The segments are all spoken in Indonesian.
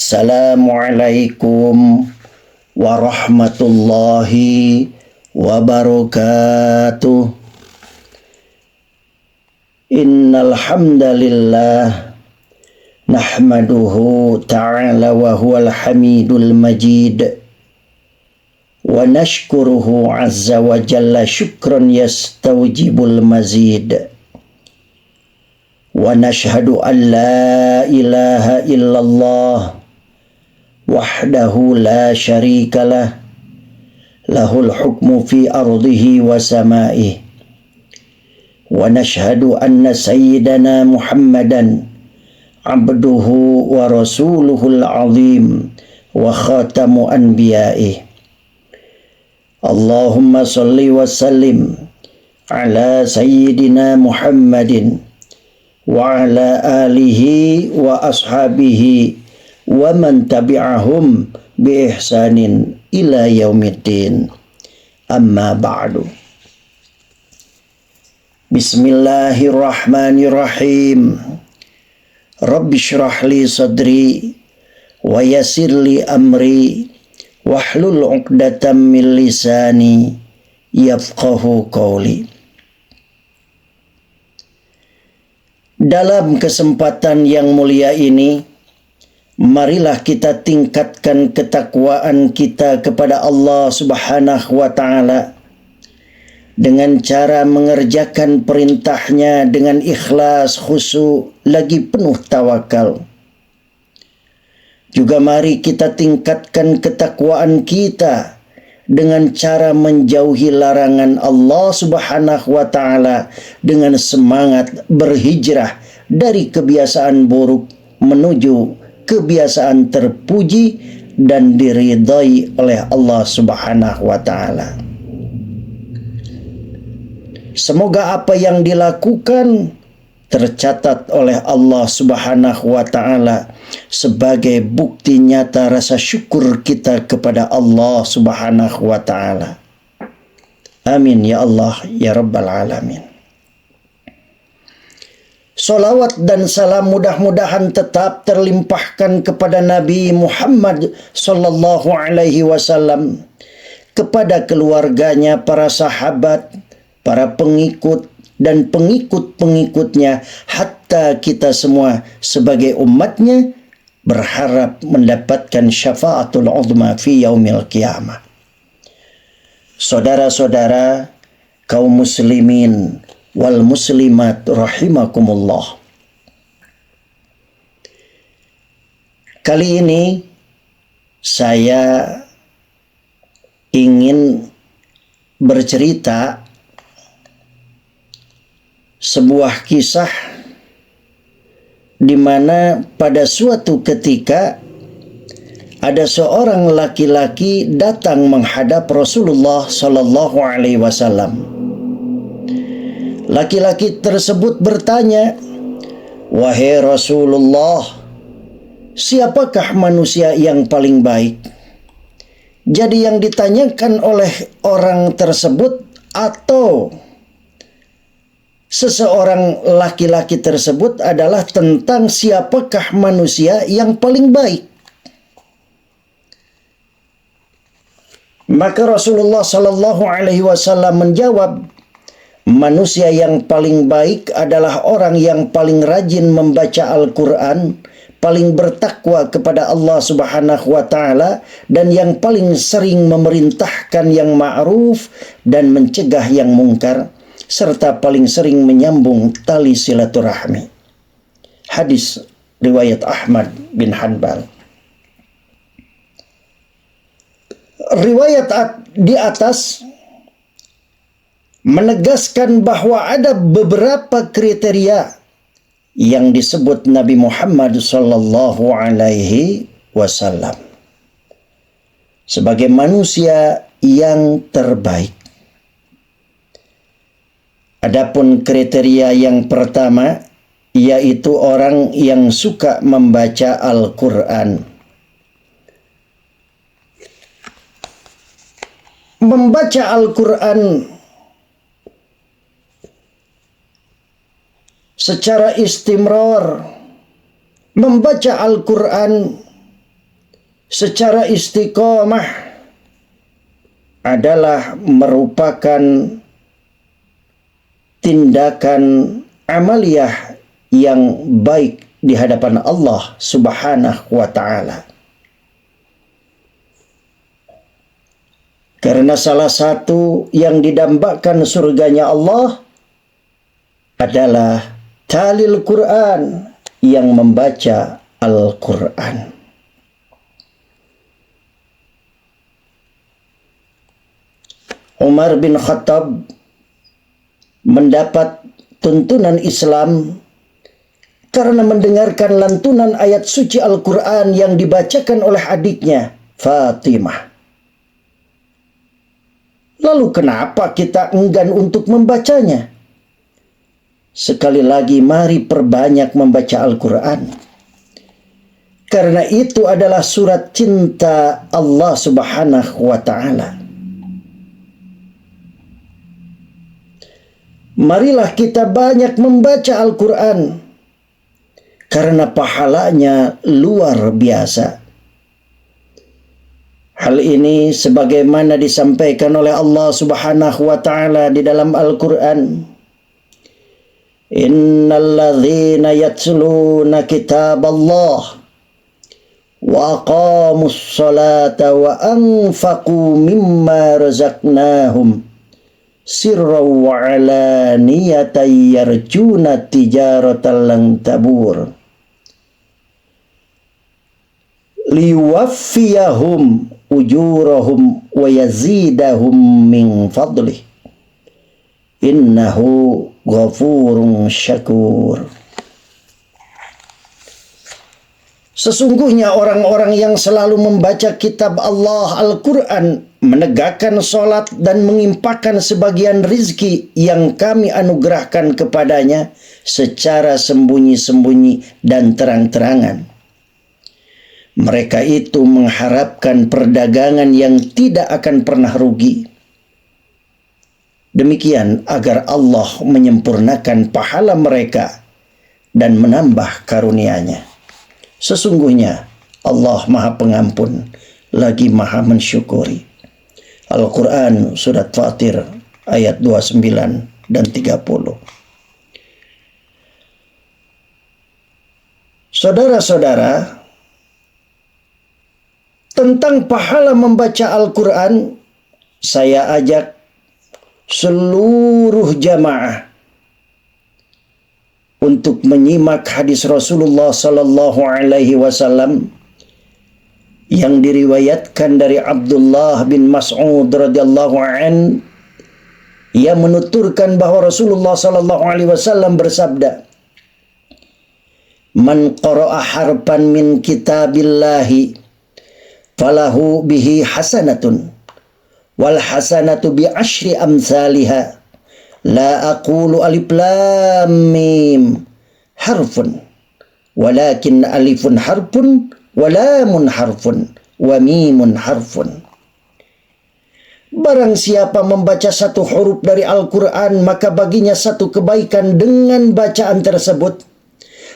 Assalamualaikum warahmatullahi wabarakatuh. Innal hamdalillah nahmaduhu ta'ala wa huwal hamidul majid wa nashkuruhu azza wa jalla syukran yastawjibul mazid. Wa nashhadu an la ilaha illallah wahdahu la syarikalah lahul hukmu fi ardihi wa sama'ih. Wa nashhadu anna sayyidana Muhammadan abduhu wa rasuluhul azim wa khatamu anbiya'ih. Allahumma salli wa sallim ala sayyidina Muhammadin wa ala alihi wa ashabihi wa man tabi'ahum bi ihsanin ila yaumiddin. Amma ba'du. Bismillahirrahmanirrahim. Rabbi shrah li sadri wa yassir li amri wahlul 'uqdatam min lisani yafqahu qawli. Dalam kesempatan yang mulia ini, marilah kita tingkatkan ketakwaan kita kepada Allah Subhanahu wa ta'ala dengan cara mengerjakan perintahnya dengan ikhlas, khusyuk, lagi penuh tawakal. Juga mari kita tingkatkan ketakwaan kita dengan cara menjauhi larangan Allah Subhanahu wa ta'ala dengan semangat berhijrah dari kebiasaan buruk menuju kebiasaan terpuji dan diridai oleh Allah Subhanahu wa ta'ala. Semoga apa yang dilakukan tercatat oleh Allah Subhanahu wa ta'ala sebagai bukti nyata rasa syukur kita kepada Allah Subhanahu wa ta'ala. Amin ya Allah ya Rabbal alamin. Salawat dan salam mudah-mudahan tetap terlimpahkan kepada Nabi Muhammad sallallahu alaihi wasallam, kepada keluarganya, para sahabat, para pengikut dan pengikut-pengikutnya, hatta kita semua sebagai umatnya berharap mendapatkan syafaatul uzma fi yaumil qiyamah. Saudara-saudara kaum muslimin wal muslimat rahimakumullah. Kali ini saya ingin bercerita sebuah kisah di mana pada suatu ketika ada seorang laki-laki datang menghadap Rasulullah sallallahu alaihi wasallam. Laki-laki tersebut bertanya, "Wahai Rasulullah, siapakah manusia yang paling baik?" Jadi yang ditanyakan oleh orang tersebut atau seseorang laki-laki tersebut adalah tentang siapakah manusia yang paling baik. Maka Rasulullah sallallahu alaihi wasallam menjawab, manusia yang paling baik adalah orang yang paling rajin membaca Al-Quran, paling bertakwa kepada Allah Subhanahu wa ta'ala, dan yang paling sering memerintahkan yang ma'ruf dan mencegah yang mungkar, serta paling sering menyambung tali silaturahmi. Hadis riwayat Ahmad bin Hanbal. Riwayat di atas menegaskan bahwa ada beberapa kriteria yang disebut Nabi Muhammad sallallahu alaihi wasallam sebagai manusia yang terbaik. Adapun kriteria yang pertama yaitu orang yang suka membaca Al-Quran. Membaca Al-Quran secara istimrar, membaca Al-Quran secara istiqomah adalah merupakan tindakan amaliyah yang baik di hadapan Allah Subhanahu wa ta'ala. Karena salah satu yang didambakan surganya Allah adalah talil Quran, yang membaca Al-Quran. Umar bin Khattab mendapat tuntunan Islam karena mendengarkan lantunan ayat suci Al-Quran yang dibacakan oleh adiknya Fatimah. Lalu kenapa kita enggan untuk membacanya? Sekali lagi, mari perbanyak membaca Al-Quran. Karena itu adalah surat cinta Allah Subhanahu wa ta'ala. Marilah kita banyak membaca Al-Quran, karena pahalanya luar biasa. Hal ini sebagaimana disampaikan oleh Allah Subhanahu wa ta'ala di dalam Al-Quran. Innalladzina yatluna kitaballah wa aqamus salata wa anfaqu mimma razaqnahum sirran wa alaniyatan yarjuna tijaratan lan tabur liwaffiyahum ujurahum wa yazidahum min fadlih innahu ghafurun syakur. Sesungguhnya orang-orang yang selalu membaca kitab Allah Al-Quran, menegakkan sholat dan mengimpakkan sebagian rizki yang kami anugerahkan kepadanya secara sembunyi-sembunyi dan terang-terangan. Mereka itu mengharapkan perdagangan yang tidak akan pernah rugi. Demikian agar Allah menyempurnakan pahala mereka dan menambah karunia-Nya. Sesungguhnya Allah Maha Pengampun lagi Maha Mensyukuri. Al-Quran Surat Fatir ayat 29 dan 30. Saudara-saudara, tentang pahala membaca Al-Quran, saya ajak seluruh jamaah untuk menyimak hadis Rasulullah sallallahu alaihi wasallam yang diriwayatkan dari Abdullah bin Mas'ud radhiyallahu an, yang menuturkan bahwa Rasulullah sallallahu alaihi wasallam bersabda, "Man qara'a harfan min kitabillahi falahu bihi hasanatun wal hasanatu bi asyri amsalihha la aqulu alif lam mim harfun walakin alifun harfun wa lamun harfun wa mimun harfun." Barang siapa membaca satu huruf dari Al-Quran, maka baginya satu kebaikan dengan bacaan tersebut.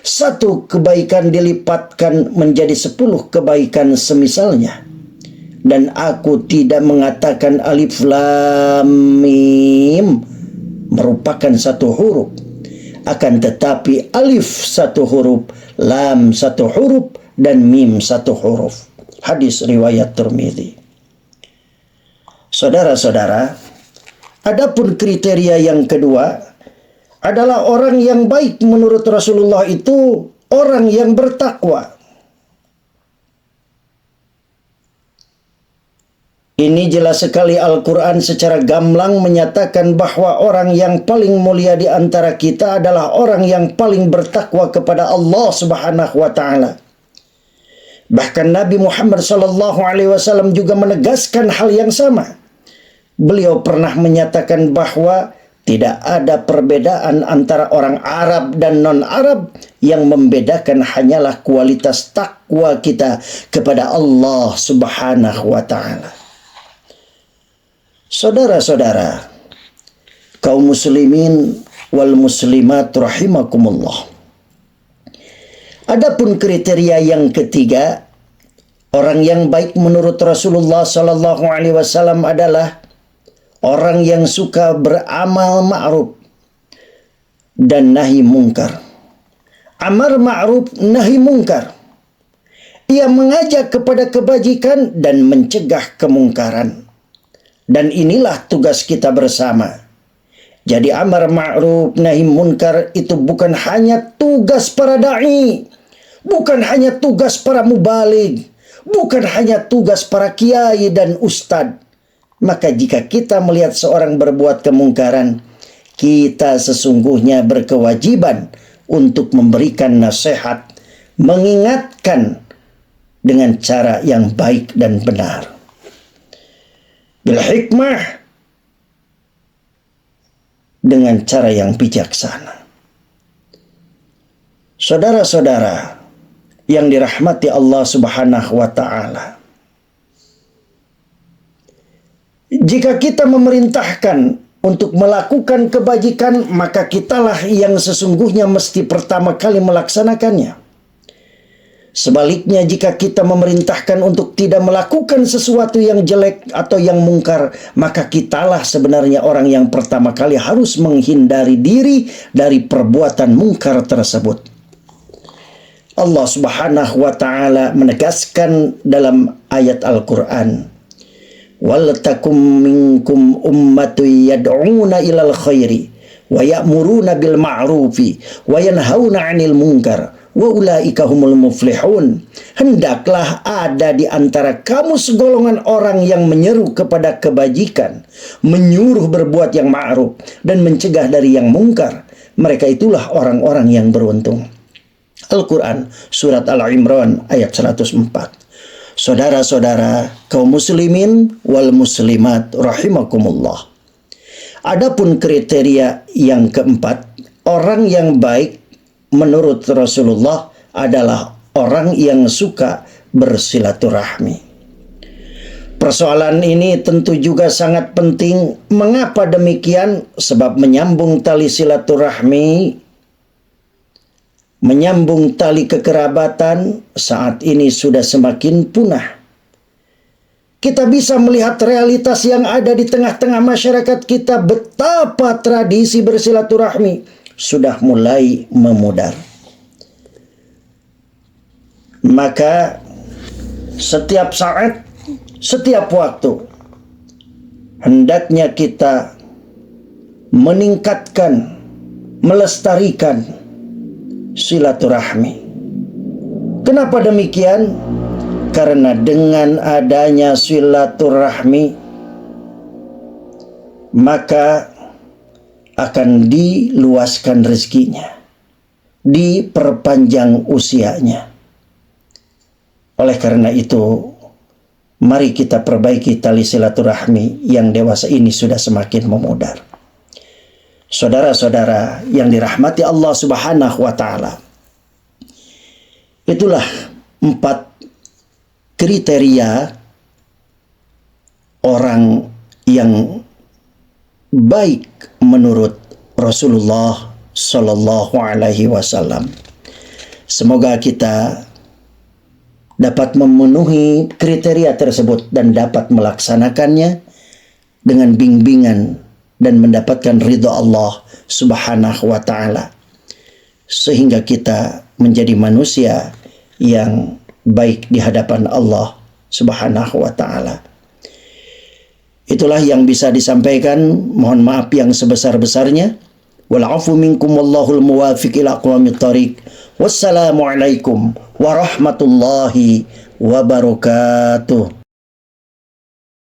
Satu kebaikan dilipatkan menjadi 10 kebaikan semisalnya. Dan aku tidak mengatakan alif lam mim merupakan satu huruf, akan tetapi alif satu huruf, lam satu huruf, dan mim satu huruf. Hadis riwayat Tirmidzi. Saudara-saudara, adapun kriteria yang kedua adalah orang yang baik menurut Rasulullah itu orang yang bertakwa. Ini jelas sekali Al-Quran secara gamblang menyatakan bahwa orang yang paling mulia di antara kita adalah orang yang paling bertakwa kepada Allah Subhanahu wa ta'ala. Bahkan Nabi Muhammad SAW juga menegaskan hal yang sama. Beliau pernah menyatakan bahwa tidak ada perbedaan antara orang Arab dan non-Arab, yang membedakan hanyalah kualitas takwa kita kepada Allah Subhanahu wa ta'ala. Saudara-saudara, kaum muslimin wal muslimat rahimakumullah. Adapun kriteria yang ketiga Orang yang baik menurut Rasulullah Sallallahu Alaihi Wasallam adalah orang yang suka beramal ma'ruf dan nahi mungkar. Amar ma'ruf nahi mungkar. Ia mengajak kepada kebajikan dan mencegah kemungkaran. Dan inilah tugas kita bersama. Jadi amar ma'ruf nahi munkar itu bukan hanya tugas para da'i, bukan hanya tugas para mubaligh, bukan hanya tugas para kiai dan ustadz. Maka jika kita melihat seorang berbuat kemungkaran, kita sesungguhnya berkewajiban untuk memberikan nasihat, mengingatkan dengan cara yang baik dan benar. Bil hikmah, dengan cara yang bijaksana. Saudara-saudara yang dirahmati Allah Subhanahu wa taala, jika kita memerintahkan untuk melakukan kebajikan, maka kitalah yang sesungguhnya mesti pertama kali melaksanakannya. Sebaliknya, jika kita memerintahkan untuk tidak melakukan sesuatu yang jelek atau yang mungkar, maka kitalah sebenarnya orang yang pertama kali harus menghindari diri dari perbuatan mungkar tersebut. Allah Subhanahu wa taala menegaskan dalam ayat Al-Qur'an, "Wal takum minkum ummatun yad'una ilal khairi wa ya'muruna bil ma'rufi wa yanhauna 'anil munkar wa ulaika humul muflihun." Hendaklah ada di antara kamu segolongan orang yang menyeru kepada kebajikan, menyuruh berbuat yang ma'ruf dan mencegah dari yang mungkar. Mereka itulah orang-orang yang beruntung. Al-Quran Surat Al-Imran ayat 104. Saudara-saudara kaum muslimin wal muslimat rahimakumullah. Adapun kriteria yang keempat, orang yang baik menurut Rasulullah adalah orang yang suka bersilaturahmi. Persoalan ini tentu juga sangat penting. Mengapa demikian? Sebab menyambung tali silaturahmi, menyambung tali kekerabatan saat ini sudah semakin punah. Kita bisa melihat realitas yang ada di tengah-tengah masyarakat kita, betapa tradisi bersilaturahmi sudah mulai memudar. Maka setiap saat, setiap waktu, hendaknya kita meningkatkan, melestarikan silaturahmi. Kenapa demikian? Karena dengan adanya silaturahmi, maka akan diluaskan rezekinya, diperpanjang usianya. Oleh karena itu, mari kita perbaiki tali silaturahmi yang dewasa ini sudah semakin memudar. Saudara-saudara yang dirahmati Allah Subhanahu wa taala, itulah 4 kriteria orang yang baik menurut Rasulullah Sallallahu Alaihi Wasallam. Semoga kita dapat memenuhi kriteria tersebut dan dapat melaksanakannya dengan bimbingan dan mendapatkan ridha Allah Subhanahu wa taala, sehingga kita menjadi manusia yang baik di hadapan Allah Subhanahu wa taala. Itulah yang bisa disampaikan. Mohon maaf yang sebesar-besarnya. Wal 'afu minkum wallahul muwafiq ila aqwamit thariq. Wassalamualaikum warahmatullahi wabarakatuh.